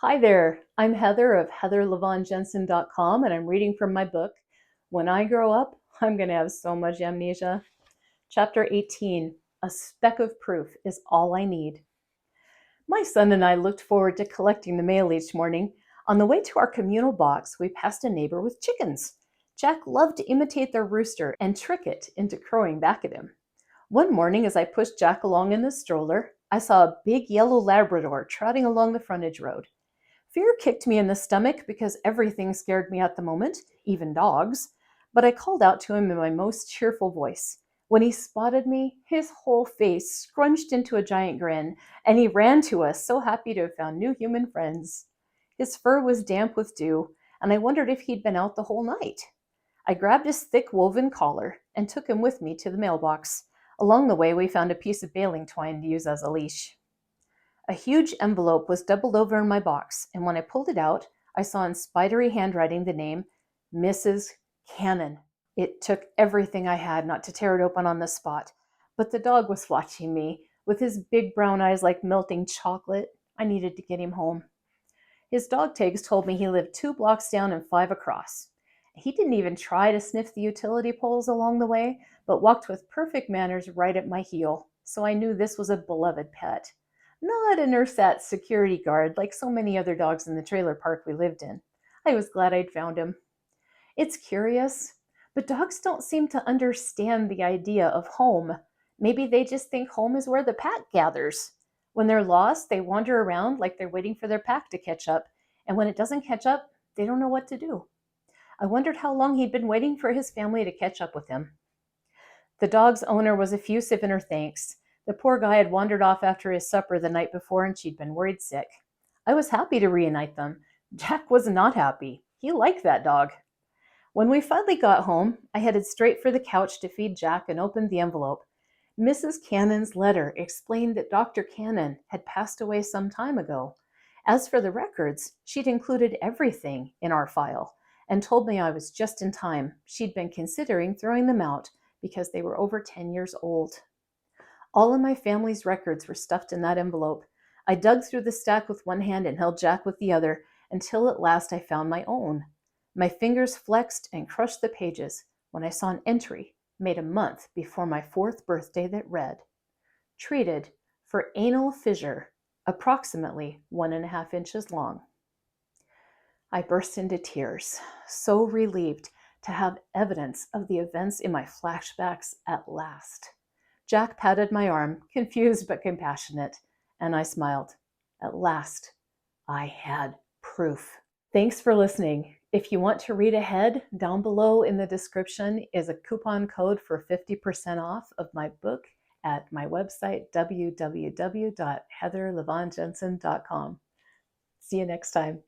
Hi there, I'm Heather of heatherlevonjensen.com, and I'm reading from my book, When I Grow Up, I'm going to Have So Much Amnesia. Chapter 18, A Speck of Proof is All I Need. My son and I looked forward to collecting the mail each morning. On the way to our communal box, we passed a neighbor with chickens. Jack loved to imitate their rooster and trick it into crowing back at him. One morning, as I pushed Jack along in the stroller, I saw a big yellow Labrador trotting along the frontage road. Fear kicked me in the stomach because everything scared me at the moment, even dogs, but I called out to him in my most cheerful voice. When he spotted me, his whole face scrunched into a giant grin, and he ran to us, so happy to have found new human friends. His fur was damp with dew, and I wondered if he'd been out the whole night. I grabbed his thick woven collar and took him with me to the mailbox. Along the way, we found a piece of baling twine to use as a leash. A huge envelope was doubled over in my box, and when I pulled it out, I saw in spidery handwriting the name Mrs. Cannon. It took everything I had not to tear it open on the spot, but the dog was watching me with his big brown eyes like melting chocolate. I needed to get him home. His dog tags told me he lived 2 blocks down and 5 across. He didn't even try to sniff the utility poles along the way, but walked with perfect manners right at my heel, so I knew this was a beloved pet. Not a Nursat security guard like so many other dogs in the trailer park we lived in. I was glad I'd found him. It's curious, but dogs don't seem to understand the idea of home. Maybe they just think home is where the pack gathers. When they're lost, they wander around like they're waiting for their pack to catch up, and when it doesn't catch up, they don't know what to do. I wondered how long he'd been waiting for his family to catch up with him. The dog's owner was effusive in her thanks. The poor guy had wandered off after his supper the night before and she'd been worried sick. I was happy to reunite them. Jack was not happy. He liked that dog. When we finally got home, I headed straight for the couch to feed Jack and opened the envelope. Mrs. Cannon's letter explained that Dr. Cannon had passed away some time ago. As for the records, she'd included everything in our file and told me I was just in time. She'd been considering throwing them out because they were over 10 years old. All of my family's records were stuffed in that envelope. I dug through the stack with one hand and held Jack with the other until at last I found my own. My fingers flexed and crushed the pages when I saw an entry made a month before my 4th birthday that read, treated for anal fissure, approximately 1.5 inches long. I burst into tears, so relieved to have evidence of the events in my flashbacks at last. Jack patted my arm, confused but compassionate, and I smiled. At last, I had proof. Thanks for listening. If you want to read ahead, down below in the description is a coupon code for 50% off of my book at my website, www.heatherlevonjensen.com. See you next time.